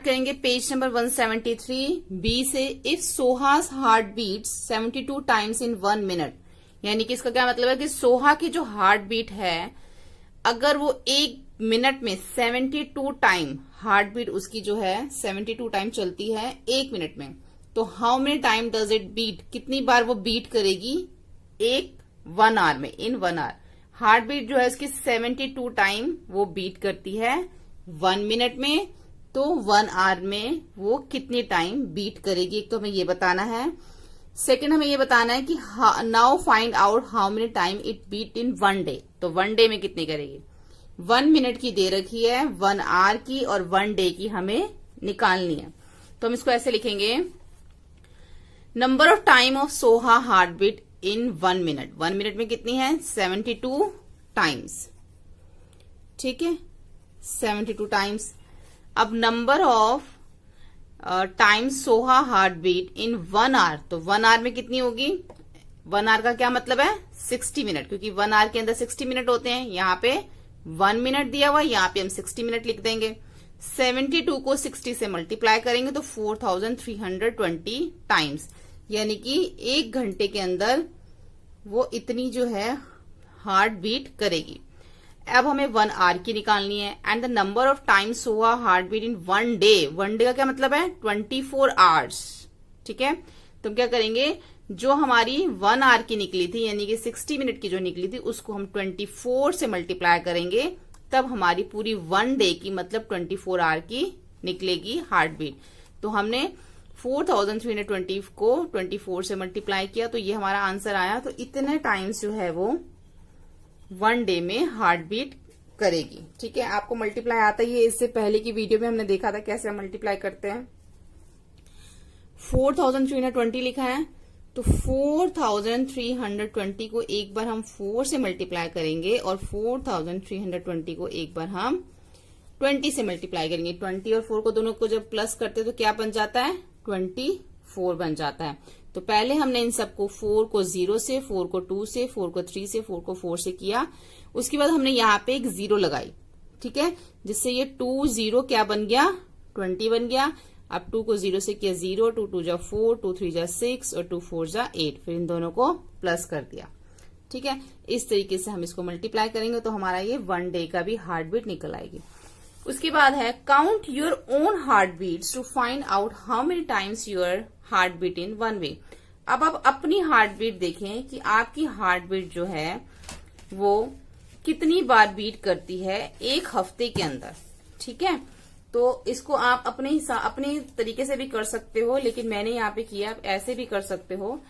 करेंगे page number 173 B से। If सोहास heart beat 72 times in 1 minute, यानी कि इसका क्या मतलब है कि सोहा की जो हार्ट बीट है अगर वो 1 मिनट में 72 टाइम हार्ट बीट उसकी जो है 72 टाइम चलती है 1 मिनट में, तो how many time does it beat, कितनी बार वो बीट करेगी एक 1 आवर में, इन 1 आवर। हार्ट बीट जो है इसकी 72 टाइम वो बीट करती है 1 मिनट में, तो 1 आवर में वो कितनी टाइम बीट करेगी, एक तो हमें ये बताना है। सेकंड हमें ये बताना है कि now find out how many time it beat in 1 day, तो 1 डे में कितनी करेगी। 1 मिनट की दे रखी है, 1 आवर की और 1 डे की हमें निकालनी है। तो हम इसको ऐसे लिखेंगे, number of time of Soha heart beat in 1 minute. 1 minute में कितनी है 72 टाइम्स, ठीक है 72 टाइम्स। अब number of times Soha heart beat in 1 hour, तो 1 आवर में कितनी होगी। 1 आवर का क्या मतलब है 60 मिनट, क्योंकि 1 आवर के अंदर 60 मिनट होते हैं। यहाँ पे 1 मिनट दिया हुआ, यहाँ पे हम 60 मिनट लिख देंगे। 72 को 60 से मल्टीप्लाई करेंगे तो 4320 टाइम्स, यानी कि 1 घंटे के अंदर वो इतनी जो है हार्ट बीट करेगी। अब हमें 1 आवर की निकालनी है। And the number of times Soha heart beat in 1 day, 1 day का क्या मतलब है 24 आवर्स, ठीक है। तो हम क्या करेंगे, जो हमारी 1 आवर की निकली थी यानी कि 60 मिनट की जो निकली थी उसको हम 24 से मल्टीप्लाई करेंगे, तब हमारी पूरी 1 डे की मतलब 24 आवर की निकलेगी हार्ट बीट। तो हमने 4320 को 24 से मल्टीप्लाई किया तो ये हमारा आंसर आया। तो इतने टाइम्स जो है वो 1 डे में हार्ट बीट करेगी, ठीक है। आपको मल्टीप्लाई आता ही है, इससे पहले की वीडियो में हमने देखा था कैसे हम मल्टीप्लाई करते हैं। 4320 लिखा है तो 4320 को एक बार हम 4 से मल्टीप्लाई करेंगे और 4320 को एक बार हम 20 से मल्टीप्लाई करेंगे। 20 और 4 को दोनों को जब प्लस करते तो क्या बन जाता है 24 बन जाता है। तो पहले हमने इन सबको 4 को 0 से, 4 को 2 से, 4 को 3 से, 4 को 4 से किया। उसके बाद हमने यहाँ पे एक 0 लगाई, ठीक है, जिससे ये 2 0 क्या बन गया 20 बन गया। अब 2 को 0 से किया 0, 2 2 जा 4, 2 3 जा 6 और 2 4 जा 8, फिर इन दोनों को प्लस कर दिया, ठीक है। इस तरीके से हम इसको मल्टीप्लाई करेंगे तो हमारा ये 1 डे का भी हार्ट बीट निकल आएगी। उसके बाद है count your own heart beats to find out how many times your heart beat in 1 वे। अब आप अपनी हार्ट बीट देखें कि आपकी हार्ट बीट जो है वो कितनी बार बीट करती है 1 हफ्ते के अंदर, ठीक है। तो इसको आप अपने तरीके से भी कर सकते हो, लेकिन मैंने यहाँ पे किया, आप ऐसे भी कर सकते हो।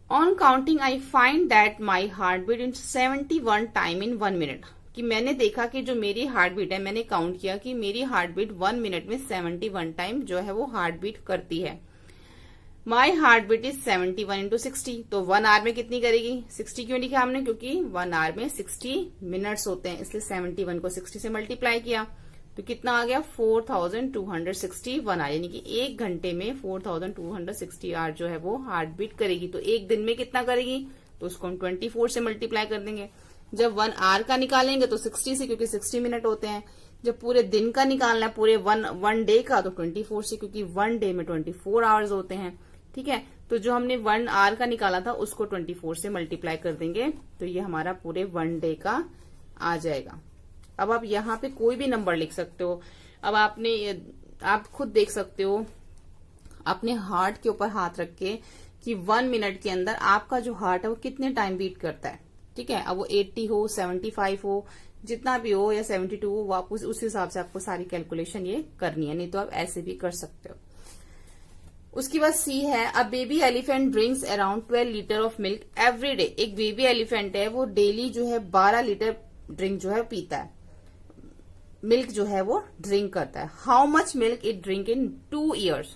On counting I find that my heart beat in 71 time in 1 minute, कि मैंने देखा कि जो मेरी हार्ट बीट है, मैंने काउंट किया कि मेरी हार्ट बीट 1 मिनट में 71 टाइम जो है वो हार्ट बीट करती है। My heart beat is 71 into 60, तो 1 आवर में कितनी करेगी 60 क्यों लिखा हमने, क्योंकि 1 आवर में 60 मिनट्स होते हैं, इसलिए 71 को 60 से मल्टीप्लाई किया तो कितना आ गया 4261 आवर, यानी कि 1 घंटे में 4260 आवर जो है वो हार्ट बीट करेगी। तो 1 दिन में कितना करेगी, तो उसको हम 24 से मल्टीप्लाई कर देंगे। जब 1 आवर का निकालेंगे तो 60 से, क्योंकि 60 मिनट होते हैं। जब पूरे दिन का निकालना है, पूरे वन डे का, तो 24 से, क्योंकि 1 डे में 24 आवर्स होते हैं, ठीक है। तो जो हमने 1 आवर का निकाला था उसको 24 से मल्टीप्लाई कर देंगे तो ये हमारा पूरे 1 डे का आ जाएगा। अब आप यहाँ पे कोई भी नंबर लिख सकते हो। अब आप खुद देख सकते हो अपने हार्ट के ऊपर हाथ रख के कि 1 मिनट के अंदर आपका जो हार्ट है वो कितने टाइम बीट करता है, ठीक है। अब वो 80 हो 75 हो जितना भी हो या 72 हो, वो आप उस हिसाब से आपको सारी कैलकुलेशन ये करनी है, नहीं तो आप ऐसे भी कर सकते हो। उसके बाद सी है, a baby elephant drinks around 12 litre of milk every day. एक बेबी एलिफेंट है वो डेली जो है 12 लीटर ड्रिंक जो है पीता है, मिल्क जो है वो ड्रिंक करता है। How much milk it drink in 2 years,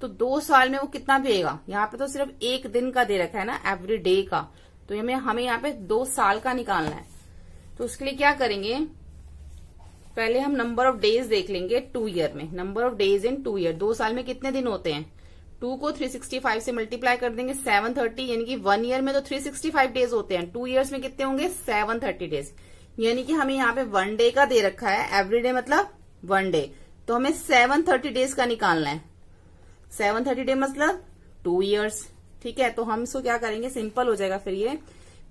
तो 2 साल में वो कितना पिएगा। यहाँ पे तो सिर्फ 1 दिन का दे रखा है ना, एवरी डे का, तो हमें यहाँ पे 2 साल का निकालना है। तो उसके लिए क्या करेंगे, पहले हम नंबर ऑफ डेज देख लेंगे 2 ईयर में। Number of days in 2 year, 2 साल में कितने दिन होते हैं, 2 को 365 से मल्टीप्लाई कर देंगे 730, यानी कि 1 ईयर में तो 365 डेज होते हैं, 2 ईयर्स में कितने होंगे 730 डेज। यानी कि हमें यहाँ पे 1 डे का दे रखा है, एवरी डे मतलब 1 डे, तो हमें 730 डेज का निकालना है। 730 डे मतलब 2 years। ठीक है, तो हम इसको क्या करेंगे, सिंपल हो जाएगा फिर ये।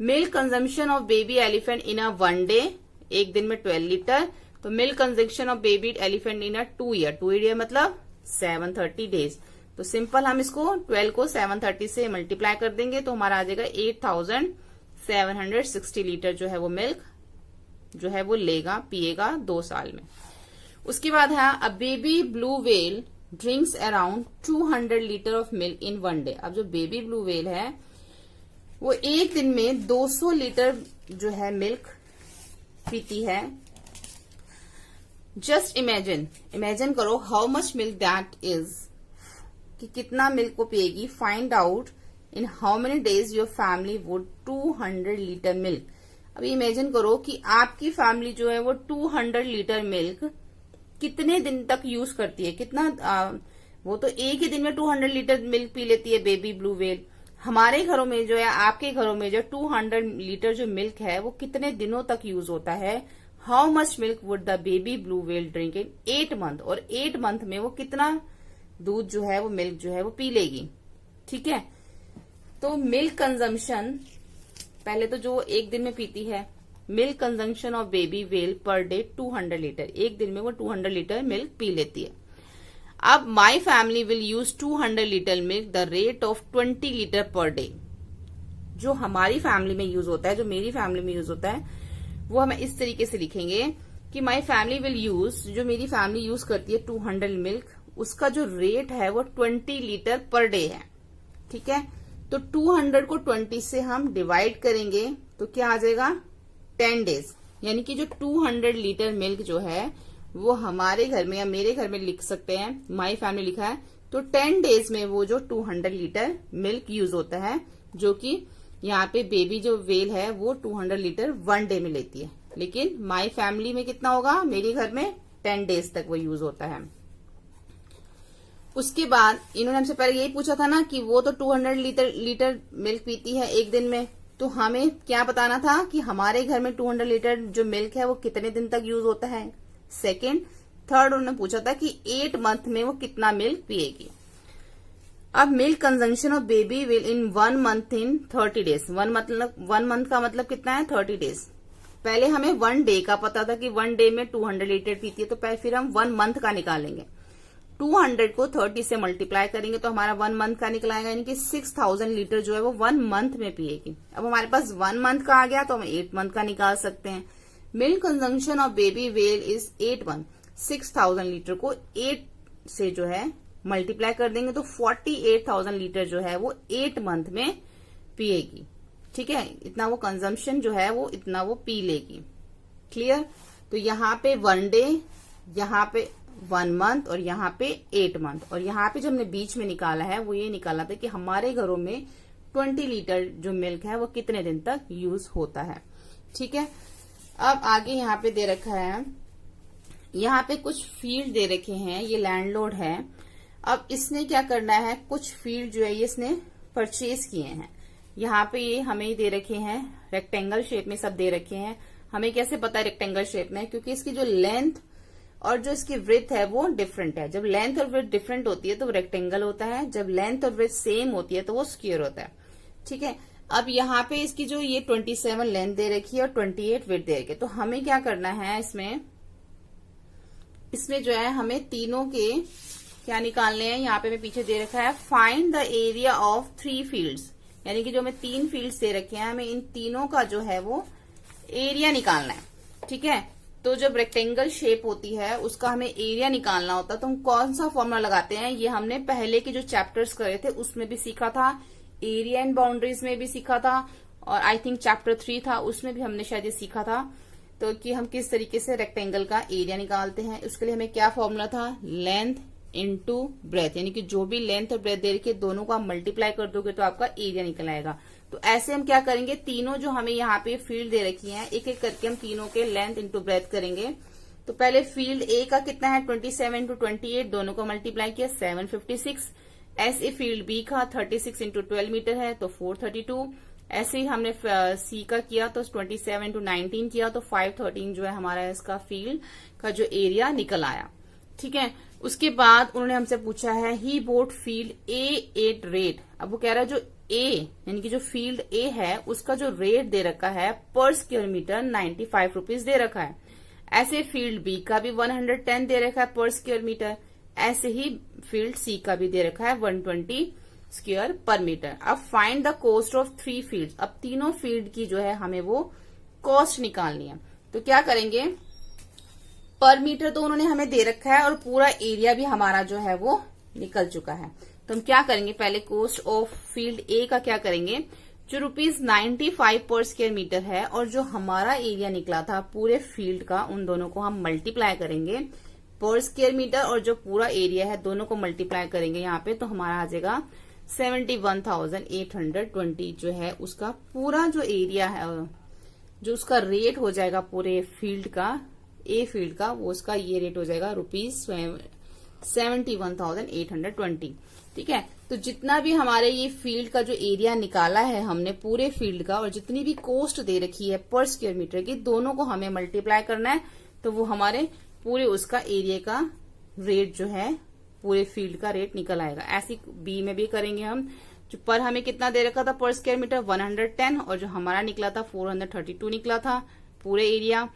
Milk consumption of baby elephant in a 1 day, एक दिन में 12 लीटर। तो milk consumption of baby elephant in a 2 year, 2 year मतलब 730 डेज। तो सिंपल हम इसको 12 को 730 से मल्टीप्लाई कर देंगे तो हमारा आ जाएगा 8760 लीटर जो है वो मिल्क जो है वो लेगा, पिएगा 2 साल में। उसके बाद है a baby blue whale drinks around 200 litre of milk in 1 day. अब जो बेबी ब्लू व्हेल है वो एक दिन में 200 लीटर जो है मिल्क पीती है। जस्ट इमेजिन करो how much milk that is, कि कितना मिल्क को पिएगी। Find out in how many days your family would 200 litre milk. अभी इमेजिन करो कि आपकी फैमिली जो है वो 200 लीटर मिल्क कितने दिन तक यूज करती है, कितना वो तो एक ही दिन में 200 लीटर मिल्क पी लेती है बेबी ब्लू व्हेल। हमारे घरों में जो है, आपके घरों में जो 200 लीटर जो मिल्क है वो कितने दिनों तक यूज होता है। How much milk would the baby blue whale drink in 8 month, और 8 मंथ में वो कितना दूध जो है वो मिल्क जो है वो पी लेगी। ठीक है, तो मिल्क कंजम्पशन पहले तो जो एक दिन में पीती है, milk consumption of baby whale per day 200 litre, एक दिन में वो 200 लीटर मिल्क पी लेती है। अब my family will use 200 litre milk the rate of 20 litre per day. जो हमारी फैमिली में यूज होता है, जो मेरी फैमिली में यूज होता है, वो हमें इस तरीके से लिखेंगे कि माई फैमिली विल यूज, जो मेरी फैमिली यूज करती है 200 मिल्क, उसका जो रेट है वो 20 लीटर पर डे है। ठीक है, तो 200 को 20 से हम डिवाइड करेंगे तो क्या आ जाएगा 10 डेज, यानी कि जो 200 लीटर मिल्क जो है वो हमारे घर में या मेरे घर में लिख सकते हैं, माई फैमिली लिखा है, तो 10 डेज में वो जो 200 लीटर मिल्क यूज होता है, जो कि यहाँ पे बेबी जो व्हेल है वो 200 लीटर 1 डे में लेती है, लेकिन माई फैमिली में कितना होगा, मेरे घर में 10 डेज तक वो यूज होता है। उसके बाद इन्होंने हमसे पहले यही पूछा था ना कि वो तो 200 लीटर मिल्क पीती है एक दिन में, तो हमें क्या बताना था कि हमारे घर में 200 लीटर जो मिल्क है वो कितने दिन तक यूज होता है। सेकंड, थर्ड उन्होंने पूछा था कि 8 मंथ में वो कितना मिल्क पिएगी। अब milk consumption of baby will in 1 month in 30 days. 1 month का मतलब कितना है 30 डेज। पहले हमें 1 डे का पता था कि 1 डे में 200 लीटर पीती है, तो फिर हम 1 मंथ का निकालेंगे। 200 को 30 से मल्टीप्लाई करेंगे तो हमारा 1 मंथ का निकलाएगा, यानी कि 6000 लीटर जो है वो 1 मंथ में पिएगी। अब हमारे पास 1 मंथ का आ गया तो हम 8 मंथ का निकाल सकते हैं। Milk consumption of baby whale is 8 month. 6000 litre को 8 से जो है मल्टीप्लाई कर देंगे तो 48,000 लीटर जो है वो 8 मंथ में पिएगी। ठीक है, इतना वो कंजम्पशन जो है वो इतना वो पी लेगी। क्लियर, तो यहाँ पे 1 डे, यहाँ पे 1 मंथ और यहाँ पे 8 मंथ, और यहाँ पे जो हमने बीच में निकाला है वो ये निकाला था कि हमारे घरों में 20 लीटर जो मिल्क है वो कितने दिन तक यूज होता है। ठीक है, अब आगे यहाँ पे दे रखा है, यहाँ पे कुछ फील्ड दे रखे हैं, ये लैंडलॉर्ड है। अब इसने क्या करना है, कुछ फील्ड जो है ये इसने परचेज किए हैं। यहाँ पे ये हमें दे रखे हैं रेक्टेंगल शेप में, सब दे रखे हैं। हमें कैसे पता है रेक्टेंगल शेप में, क्योंकि इसकी जो लेंथ और जो इसकी विड्थ है वो डिफरेंट है। जब लेंथ और विड्थ डिफरेंट होती है तो वो रेक्टेंगल होता है, जब लेंथ और विड्थ सेम होती है तो वो स्क्वायर होता है। ठीक है, अब यहाँ पे इसकी जो ये 27 लेंथ दे रखी है और 28 विड्थ दे रखी है, तो हमें क्या करना है, इसमें जो है हमें तीनों के क्या निकालने हैं। यहाँ पे मैं पीछे दे रखा है find the area of 3 fields, यानी कि जो हमें 3 फील्ड्स दे रखे हैं, हमें इन तीनों का जो है वो एरिया निकालना है। ठीक है, तो जब रेक्टेंगल शेप होती है उसका हमें एरिया निकालना होता है, तो हम कौन सा फॉर्मूला लगाते हैं, ये हमने पहले के जो चैप्टर्स करे थे उसमें भी सीखा था, एरिया एंड बाउंड्रीज में भी सीखा था, और आई थिंक चैप्टर 3 था उसमें भी हमने शायद ये सीखा था, तो कि हम किस तरीके से रेक्टेंगल का एरिया निकालते हैं। उसके लिए हमें क्या फॉर्मूला था, लेंथ इनटू ब्रेथ, यानी कि जो भी लेंथ और ब्रेथ दे रखी है दोनों को आप मल्टीप्लाई कर दोगे तो आपका एरिया निकल आएगा। तो ऐसे हम क्या करेंगे, तीनों जो हमें यहाँ पे फील्ड दे रखी है एक एक करके हम तीनों के लेंथ इंटू ब्रेथ करेंगे। तो पहले फील्ड ए का कितना है 27 इंटू 28, दोनों को मल्टीप्लाई किया 756। ऐसे फील्ड बी का 36 इंटू 12 मीटर है तो 432। ऐसे ही हमने सी का किया तो 27 इंटू 19 किया तो 513 जो है हमारा इसका फील्ड का जो एरिया निकल आया। ठीक है। उसके बाद उन्होंने हमसे पूछा है he bought field A at rate. अब वो कह रहा है जो ए यानी कि जो फील्ड ए है उसका जो रेट दे रखा है पर स्क्वायर मीटर 95 रुपीज दे रखा है। ऐसे फील्ड बी का भी 110 दे रखा है पर स्क्वायर मीटर। ऐसे ही फील्ड सी का भी दे रखा है 120 स्क्वायर पर मीटर। अब find the cost of 3 field. अब तीनों फील्ड की जो है हमें वो कॉस्ट निकालनी है। तो क्या करेंगे, पर मीटर तो उन्होंने हमें दे रखा है और पूरा एरिया भी हमारा जो है वो निकल चुका है। तो हम क्या करेंगे, पहले कॉस्ट ऑफ फील्ड ए का क्या करेंगे, जो ₹95 पर स्क्वायर मीटर है और जो हमारा एरिया निकला था पूरे फील्ड का, उन दोनों को हम मल्टीप्लाई करेंगे पर स्क्वायर मीटर और जो पूरा एरिया है दोनों को मल्टीप्लाई करेंगे यहाँ पे, तो हमारा आ जाएगा 71,820 जो है उसका पूरा जो एरिया है, जो उसका रेट हो जाएगा पूरे फील्ड का, ए फील्ड का, वो उसका ये रेट हो जाएगा ₹71,820। ठीक है। तो जितना भी हमारे ये फील्ड का जो एरिया निकाला है हमने पूरे फील्ड का और जितनी भी कॉस्ट दे रखी है पर स्क्वायर मीटर की, दोनों को हमें मल्टीप्लाई करना है। तो वो हमारे पूरे उसका एरिया का रेट जो है पूरे फील्ड का रेट निकल आएगा। ऐसी बी में भी करेंगे हम। जो पर हमें कितना दे रखा था पर स्क्वायर मीटर 110 और जो हमारा निकला था 432 निकला था पूरे एरिया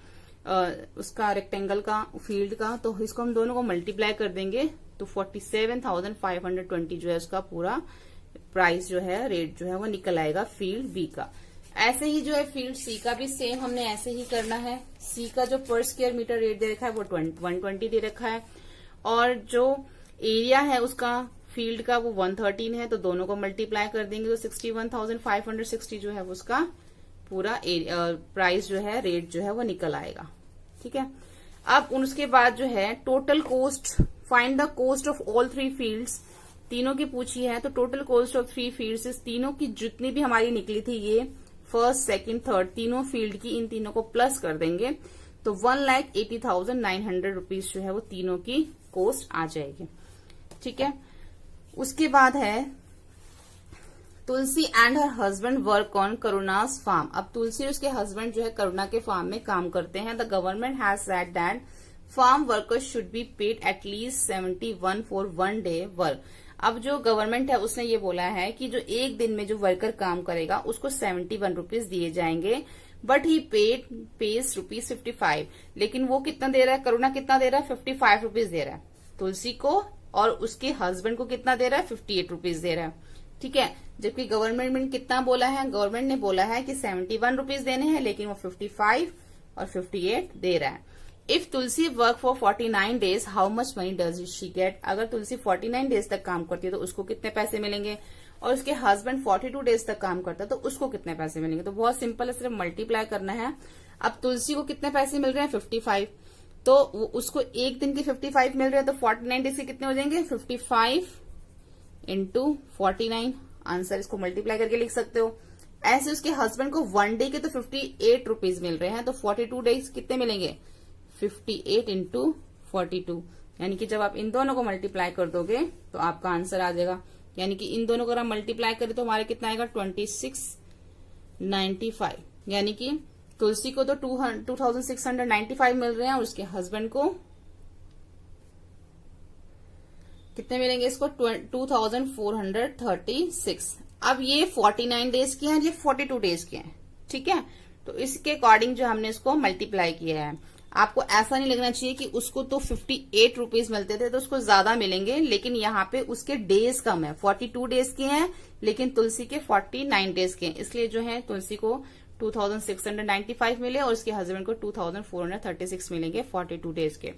उसका रेक्टेंगल का फील्ड का। तो इसको हम दोनों को मल्टीप्लाई कर देंगे तो 47,520 जो है उसका पूरा प्राइस जो है रेट जो है वो निकल आएगा फील्ड बी का। ऐसे ही जो है फील्ड सी का भी सेम हमने ऐसे ही करना है। सी का जो पर स्क्वायर मीटर रेट दे रखा है वो 120 दे रखा है और जो एरिया है उसका फील्ड का वो 113 है, तो दोनों को मल्टीप्लाई कर देंगे तो 61,560 जो है उसका पूरा प्राइस जो है रेट जो है वो निकल आएगा। ठीक है। अब उसके बाद जो है total cost, find the cost of all 3 fields, तीनों की पूछी है। तो टोटल कॉस्ट ऑफ 3 फील्ड्स, इस तीनों की जितनी भी हमारी निकली थी ये फर्स्ट सेकंड थर्ड तीनों फील्ड की, इन तीनों को प्लस कर देंगे तो 1,80,900 रुपीज जो है वो तीनों की कॉस्ट आ जाएगी। ठीक है। उसके बाद है Tulsi and her husband work on करुणास फार्म। अब तुलसी और उसके हस्बैंड जो है करुणा के फार्म में काम करते हैं। The government has said that farm workers should be paid at least 71 for 1 day work. अब जो गवर्नमेंट है उसने ये बोला है कि जो एक दिन में जो वर्कर काम करेगा उसको 71 रुपीज दिए जाएंगे, बट ही पेज ₹55। लेकिन वो कितना दे रहा है, करुणा कितना दे रहा है, 55 रुपीज दे रहा है तुलसी को, और उसके हस्बैंड को कितना दे रहा है, 58 रुपीज दे रहा है। ठीक है। जबकि गवर्नमेंट ने कितना बोला है, गवर्नमेंट ने बोला है कि 71 रुपीज देने हैं, लेकिन वो 55 और 58 दे रहा है। If Tulsi work for 49 days how much money does she get. अगर तुलसी 49 डेज तक काम करती है तो उसको कितने पैसे मिलेंगे, और उसके हस्बैंड 42 डेज तक काम करता है तो उसको कितने पैसे मिलेंगे। तो बहुत सिंपल है, सिर्फ मल्टीप्लाई करना है। अब तुलसी को कितने पैसे मिल रहे हैं, 55, तो उसको एक दिन के 55 मिल रहे हैं, तो 49 डेज के कितने हो जाएंगे, 55 इंटू 49। आंसर इसको मल्टीप्लाई करके लिख सकते हो। ऐसे उसके हस्बैंड को 1 डे के तो 58 रुपीज मिल रहे हैं, तो 42 डेज कितने मिलेंगे, 58 इंटू 42। यानी कि जब आप इन दोनों को मल्टीप्लाई कर दोगे तो आपका आंसर आ जाएगा। यानी कि इन दोनों को हम मल्टीप्लाई करें तो हमारे कितना आएगा, 2695। यानी कि तुलसी को तो 2695 मिल रहे हैं और उसके हस्बैंड को कितने मिलेंगे, इसको 2436। अब ये 49 डेज के हैं, ये 42 डेज के हैं। ठीक है। तो इसके अकॉर्डिंग जो हमने इसको मल्टीप्लाई किया है। आपको ऐसा नहीं लगना चाहिए कि उसको तो 58 रुपीज मिलते थे तो उसको ज्यादा मिलेंगे, लेकिन यहाँ पे उसके डेज कम है, 42 डेज के हैं लेकिन तुलसी के 49 डेज के हैं, इसलिए जो है तुलसी को 2695 मिले और उसके हस्बैंड को 2436 मिलेंगे 42 डेज के।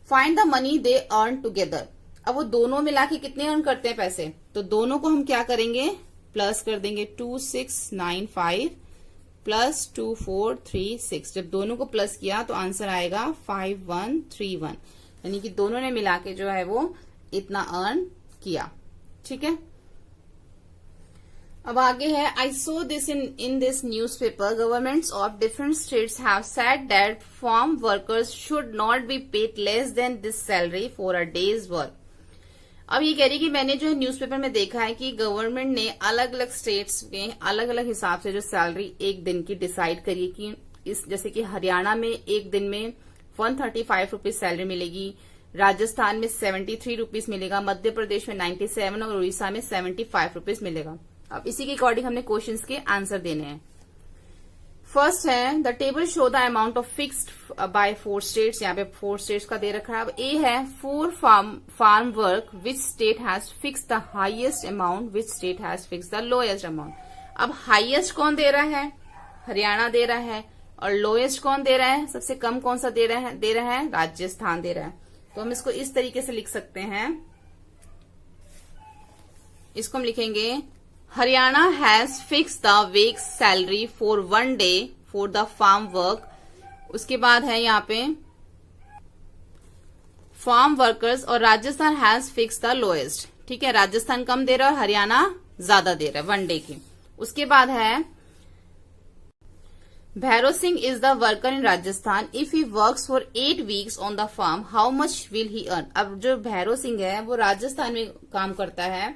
Find the money they earn together. अब वो दोनों मिला के कितने अर्न करते हैं पैसे, तो दोनों को हम क्या करेंगे, प्लस कर देंगे 2695 प्लस 2436। जब दोनों को प्लस किया तो आंसर आएगा 5131। यानी कि दोनों ने मिला के जो है वो इतना अर्न किया। ठीक है। अब आगे है, I saw this in this newspaper governments of different states have said that farm workers should not be paid less than this salary for a day's work. अब ये कह रही कि मैंने जो है न्यूज़पेपर में देखा है कि गवर्नमेंट ने अलग अलग स्टेट्स में अलग अलग हिसाब से जो सैलरी एक दिन की डिसाइड करी कि इस, जैसे कि हरियाणा में एक दिन में 135 रुपीज सैलरी मिलेगी, राजस्थान में 73 रुपीज मिलेगा, मध्य प्रदेश में 97 और उड़ीसा में 75 रुपीज मिलेगा। अब इसी के अकॉर्डिंग हमने क्वेश्चंस के आंसर देने हैं। फर्स्ट है the table show the amount of fixed by 4 states. यहाँ पे 4 स्टेट्स का दे रखा है। अब ए है for farm work which state has fix the highest amount, which state has fix the lowest amount. अब हाईएस्ट कौन दे रहा है? हरियाणा दे रहा है। और लोएस्ट कौन दे रहा है? सबसे कम कौन सा दे रहा है? राजस्थान दे रहा है। तो हम इसको इस तरीके से लिख सकते हैं, इसको हम लिखेंगे Haryana has fix the week salary for 1 day for the farm work. उसके बाद है यहाँ पे फार्म वर्कर्स, और Rajasthan has fix the lowest. ठीक है, राजस्थान कम दे रहा है और हरियाणा ज्यादा दे रहा है 1 डे की। उसके बाद है Bhairav Singh is the worker in Rajasthan, if he works for 8 weeks on the farm how much will he earn. अब जो भैरव सिंह है वो राजस्थान में काम करता है,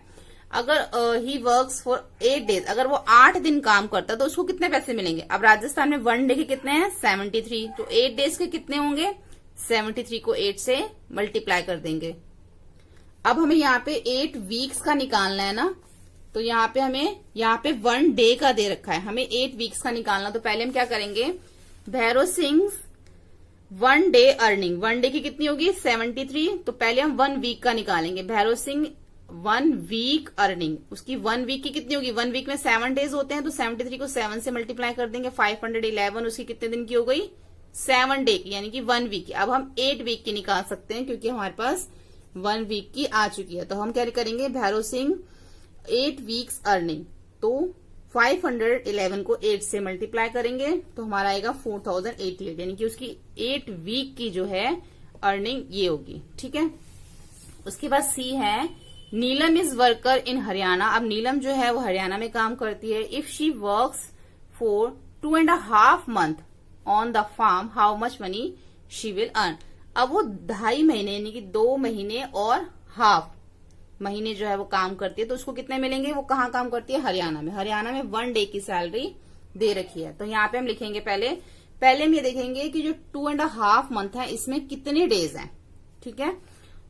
अगर ही वर्क्स फॉर 8 डेज, अगर वो 8 दिन काम करता है तो उसको कितने पैसे मिलेंगे? अब राजस्थान में 1 डे के कितने हैं? 73, तो 8 डेज के कितने होंगे? 73 को 8 से मल्टीप्लाई कर देंगे। अब हमें यहाँ पे 8 वीक्स का निकालना है ना, तो यहाँ पे हमें यहाँ पे 1 डे का दे रखा है, हमें 8 वीक्स का निकालना। तो पहले हम क्या करेंगे, Bhairav Singh 1 day earning, 1 day की कितनी होगी? 73, तो पहले हम 1 वीक का निकालेंगे। भैरव सिंह 1 वीक अर्निंग, उसकी 1 वीक की कितनी होगी? 1 वीक में 7 डेज होते हैं, तो 73 को 7 से मल्टीप्लाई कर देंगे, 511 उसकी कितने दिन की हो गई? 7 डे की, यानी कि 1 वीक की। अब हम 8 वीक की निकाल सकते हैं क्योंकि हमारे पास 1 वीक की आ चुकी है। तो हम क्या करेंगे, भैरव सिंह 8 वीक्स अर्निंग, तो 511 को 8 से मल्टीप्लाई करेंगे तो हमारा आएगा 4088, यानी कि उसकी 8 वीक की जो है अर्निंग ये होगी। ठीक है, उसके बाद सी है नीलम इज वर्कर इन हरियाणा। अब नीलम जो है वो हरियाणा में काम करती है। If she works for 2.5 month on the farm how much money she will earn. अब वो 2.5 महीने यानी कि 2 महीने और हाफ महीने जो है वो काम करती है, तो उसको कितने मिलेंगे? वो कहाँ काम करती है? हरियाणा में। हरियाणा में 1 डे की सैलरी दे रखी है। तो यहाँ पे हम लिखेंगे पहले हम ये देखेंगे कि जो 2.5 मंथ है इसमें कितने डेज हैं। ठीक है,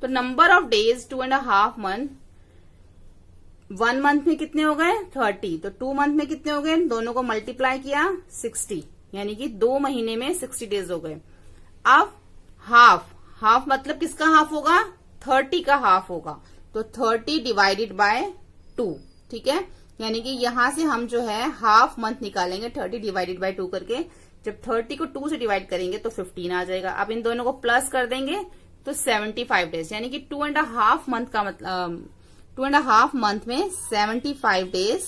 तो number of days 2.5 month, 1 month में कितने हो गए? 30, तो 2 मंथ में कितने हो गए? दोनों को मल्टीप्लाई किया 60, यानी कि 2 महीने में 60 डेज हो गए। अब हाफ मतलब किसका हाफ होगा? 30 का हाफ होगा, तो 30 डिवाइडेड बाय 2। ठीक है, यानी कि यहां से हम जो है हाफ मंथ निकालेंगे 30 डिवाइडेड बाय 2 करके। जब 30 को 2 से डिवाइड करेंगे तो 15 आ जाएगा। अब इन दोनों को प्लस कर देंगे तो 75 डेज, यानी कि 2.5 मंथ का मतलब 2.5 मंथ में 75 डेज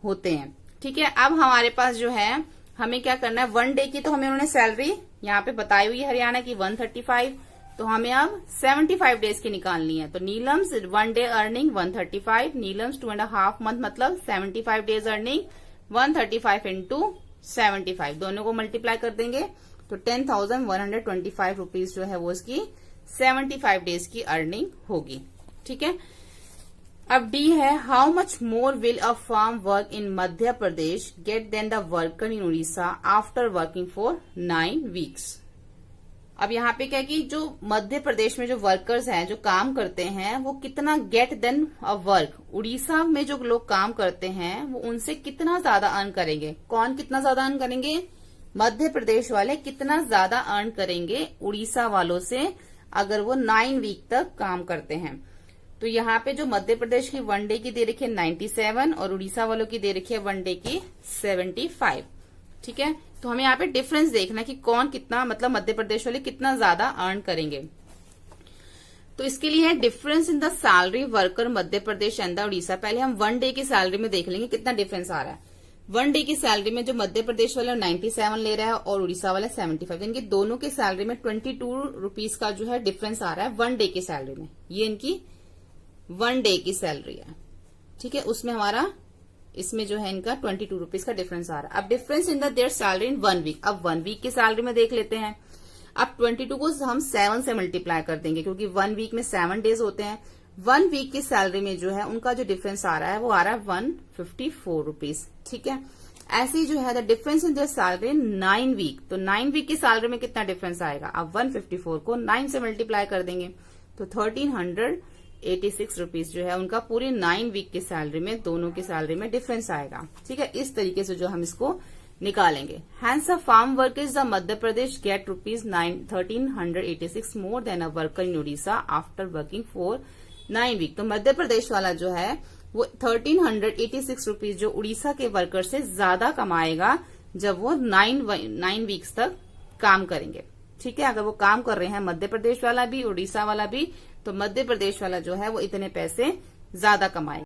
होते हैं। ठीक है, अब हमारे पास जो है हमें क्या करना है, 1 डे की तो हमें उन्होंने सैलरी यहाँ पे बताई हुई है हरियाणा की 135, तो हमें अब 75 डेज की निकालनी है। तो Neelam's 1 day earning 135, Neelam's 2.5 month मतलब 75 डेज अर्निंग 135 इंटू 75, दोनों को मल्टीप्लाई कर देंगे तो 10,125 रुपीज जो है वो इसकी 75 डेज की अर्निंग होगी। ठीक है, अब डी है how much more will a farm work in Madhya Pradesh get than the worker in Orissa after working for 9 weeks. अब यहाँ पे क्या है कि जो मध्य प्रदेश में जो वर्कर्स हैं जो काम करते हैं वो कितना get than a work, Orissa में जो लोग काम करते हैं वो उनसे कितना ज्यादा अर्न करेंगे। कौन कितना ज्यादा अर्न करेंगे? मध्य प्रदेश वाले कितना ज्यादा अर्न करेंगे उड़ीसा वालों से अगर वो 9 वीक तक काम करते हैं। तो यहाँ पे जो मध्य प्रदेश की 1 डे की दे रखी है 97 और उड़ीसा वालों की दे रखी है 1 डे की 75। ठीक है, तो हमें यहाँ पे डिफरेंस देखना कि कौन कितना, मतलब मध्य प्रदेश वाले कितना ज्यादा अर्न करेंगे। तो इसके लिए है difference in the salary worker Madhya Pradesh and the Orissa. पहले हम 1 डे की सैलरी में देख लेंगे कितना डिफरेंस आ रहा है। 1 डे की सैलरी में जो मध्य प्रदेश वाला 97 ले रहा है और उड़ीसा वाला 75, इनकी दोनों की सैलरी में 22 रुपीज का जो है डिफरेंस आ रहा है 1 डे की सैलरी में। ये इनकी 1 डे की सैलरी है। ठीक है, उसमें हमारा इसमें जो है इनका 22 रुपीज का डिफरेंस आ रहा है। अब difference in the their salary in 1 week, अब 1 वीक की सैलरी में देख लेते हैं। अब 22 को हम 7 से मल्टीप्लाई कर देंगे क्योंकि 1 वीक में 7 डेज होते हैं। 1 वीक की सैलरी में जो है उनका जो डिफरेंस आ रहा है वो आ रहा है 154 रुपीज। ठीक है, ऐसे ही जो है the difference in their salary 9 week, तो 9 वीक की सैलरी में कितना डिफरेंस आएगा? अब 154 को 9 से मल्टीप्लाई कर देंगे तो 1386 रुपीज जो है उनका पूरी 9 वीक की सैलरी में, दोनों की सैलरी में डिफरेंस आएगा। ठीक है, इस तरीके से जो हम इसको निकालेंगे। Hence a farm workers the Madhya Pradesh get rupees 1386 more than a worker in Orissa after working for 9 week. तो मध्य प्रदेश वाला जो है वो 1386 रुपीज जो उड़ीसा के वर्कर से ज्यादा कमाएगा जब वो 9 वीक्स तक काम करेंगे। ठीक है, अगर वो काम कर रहे हैं मध्य प्रदेश वाला भी उड़ीसा वाला भी, तो मध्य प्रदेश वाला जो है वो इतने पैसे ज्यादा कमाएगा।